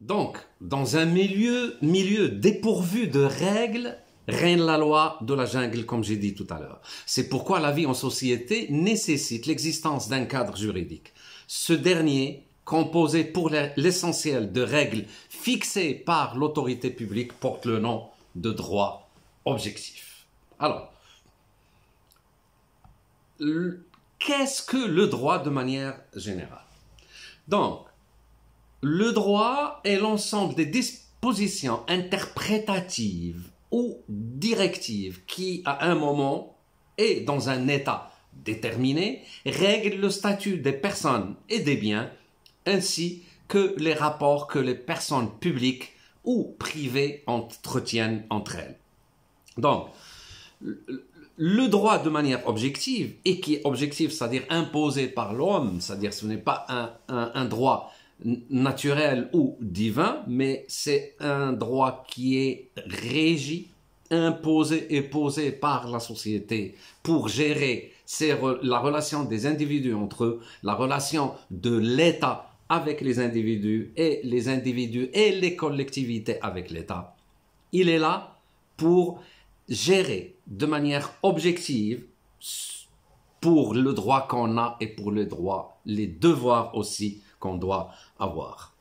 Donc, dans un milieu dépourvu de règles, règne la loi de la jungle, comme j'ai dit tout à l'heure. C'est pourquoi la vie en société nécessite l'existence d'un cadre juridique. Ce dernier, composé pour l'essentiel de règles fixées par l'autorité publique, porte le nom de droit objectif. Alors, qu'est-ce que le droit de manière générale? Donc, le droit est l'ensemble des dispositions interprétatives ou directives qui, à un moment et dans un état déterminé, règlent le statut des personnes et des biens, ainsi que les rapports que les personnes publiques ou privées entretiennent entre elles. Donc, le droit de manière objective, et qui est objectif, c'est-à-dire imposé par l'homme, c'est-à-dire ce n'est pas un droit naturel ou divin, mais c'est un droit qui est régi, imposé et posé par la société pour gérer la relation des individus entre eux, la relation de l'État avec les individus et les collectivités avec l'État. Il est là pour gérer de manière objective pour le droit qu'on a et pour les devoirs aussi qu'on doit avoir.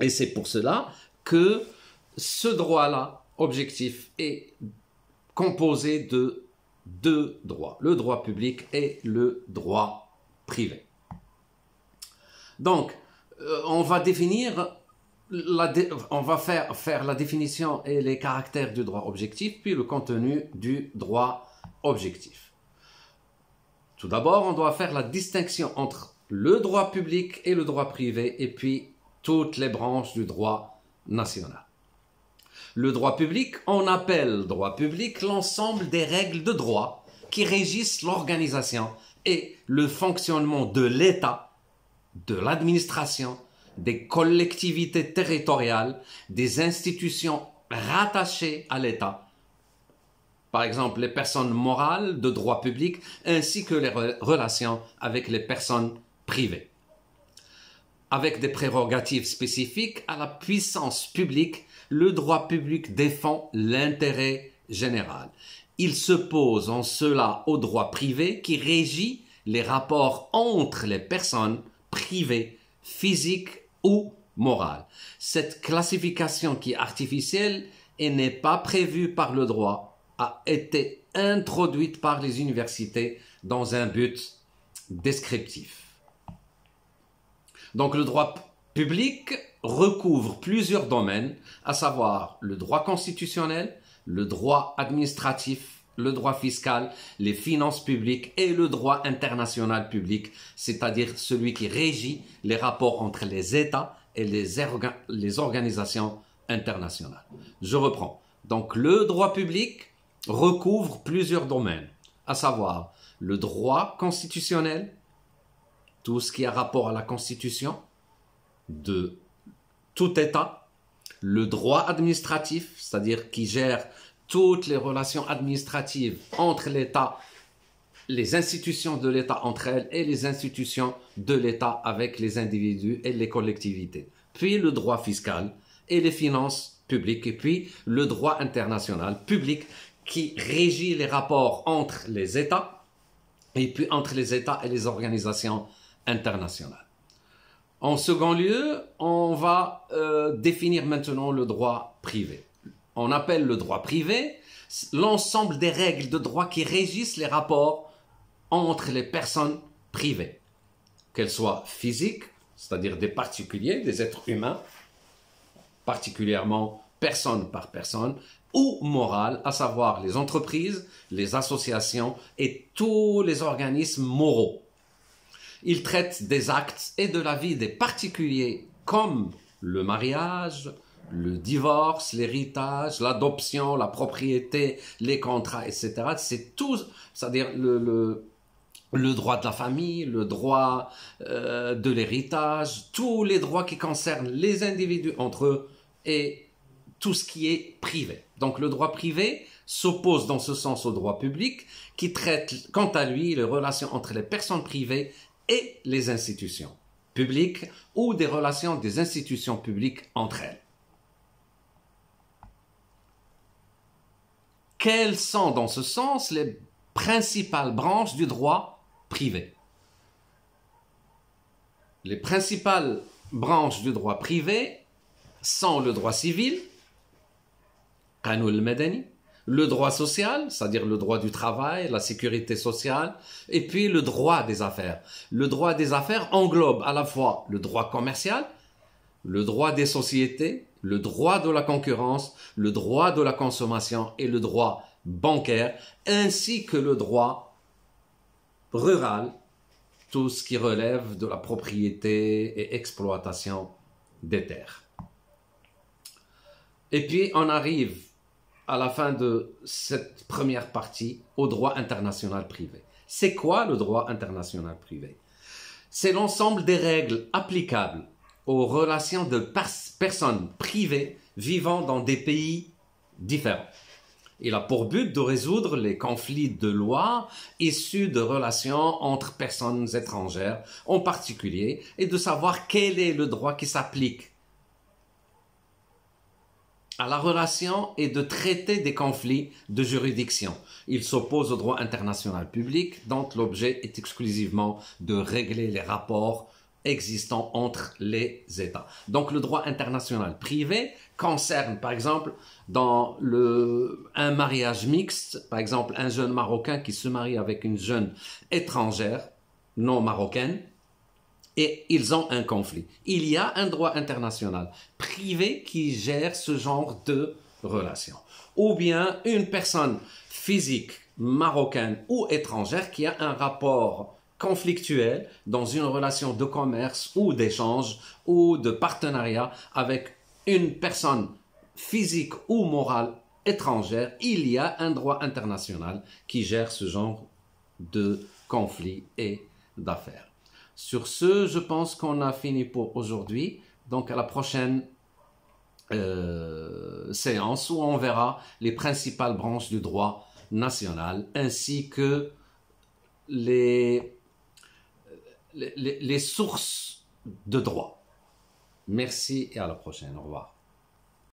Et c'est pour cela que ce droit-là, objectif, est composé de deux droits, le droit public et le droit privé. Donc, on va faire la définition et les caractères du droit objectif, puis le contenu du droit objectif. Tout d'abord, on doit faire la distinction entre le droit public et le droit privé, et puis toutes les branches du droit national. Le droit public, on appelle droit public l'ensemble des règles de droit qui régissent l'organisation et le fonctionnement de l'État, de l'administration, des collectivités territoriales, des institutions rattachées à l'État, par exemple les personnes morales de droit public, ainsi que les relations avec les personnes privées. Avec des prérogatives spécifiques à la puissance publique, le droit public défend l'intérêt général. Il s'oppose en cela au droit privé qui régit les rapports entre les personnes privées, physiques ou morales. Cette classification qui est artificielle et n'est pas prévue par le droit a été introduite par les universités dans un but descriptif. Donc le droit public recouvre plusieurs domaines, à savoir le droit constitutionnel, le droit administratif, le droit fiscal, les finances publiques et le droit international public, c'est-à-dire celui qui régit les rapports entre les États et les organisations internationales. Je reprends. Donc le droit public recouvre plusieurs domaines, à savoir le droit constitutionnel, tout ce qui a rapport à la constitution de tout État, le droit administratif, c'est-à-dire qui gère toutes les relations administratives entre l'État, les institutions de l'État entre elles et les institutions de l'État avec les individus et les collectivités. Puis le droit fiscal et les finances publiques, et puis le droit international public qui régit les rapports entre les États et puis entre les États et les organisations internationales. En second lieu, on va définir maintenant le droit privé. On appelle le droit privé l'ensemble des règles de droit qui régissent les rapports entre les personnes privées, qu'elles soient physiques, c'est-à-dire des particuliers, des êtres humains, particulièrement personne par personne, ou morales, à savoir les entreprises, les associations et tous les organismes moraux. Il traite des actes et de la vie des particuliers comme le mariage, le divorce, l'héritage, l'adoption, la propriété, les contrats, etc. C'est tout, c'est-à-dire le droit de la famille, le droit de l'héritage, tous les droits qui concernent les individus entre eux et tout ce qui est privé. Donc le droit privé s'oppose dans ce sens au droit public qui traite quant à lui les relations entre les personnes privées et les institutions. publiques ou des relations des institutions publiques entre elles. Quelles sont dans ce sens les principales branches du droit privé? Les principales branches du droit privé sont le droit civil, Qanun al-Madani, le droit social, c'est-à-dire le droit du travail, la sécurité sociale, et puis le droit des affaires. Le droit des affaires englobe à la fois le droit commercial, le droit des sociétés, le droit de la concurrence, le droit de la consommation et le droit bancaire, ainsi que le droit rural, tout ce qui relève de la propriété et exploitation des terres. Et puis on arrive à la fin de cette première partie au droit international privé. C'est quoi le droit international privé? C'est l'ensemble des règles applicables aux relations de personnes privées vivant dans des pays différents. Il a pour but de résoudre les conflits de loi issus de relations entre personnes étrangères en particulier et de savoir quel est le droit qui s'applique à la relation et de traiter des conflits de juridiction. Il s'oppose au droit international public dont l'objet est exclusivement de régler les rapports existants entre les États. Donc le droit international privé concerne par exemple dans un mariage mixte, par exemple un jeune Marocain qui se marie avec une jeune étrangère non marocaine, et ils ont un conflit. Il y a un droit international privé qui gère ce genre de relation. Ou bien une personne physique marocaine ou étrangère qui a un rapport conflictuel dans une relation de commerce ou d'échange ou de partenariat avec une personne physique ou morale étrangère. Il y a un droit international qui gère ce genre de conflit et d'affaires. Sur ce, je pense qu'on a fini pour aujourd'hui. Donc à la prochaine séance où on verra les principales branches du droit national ainsi que les sources de droit. Merci et à la prochaine. Au revoir.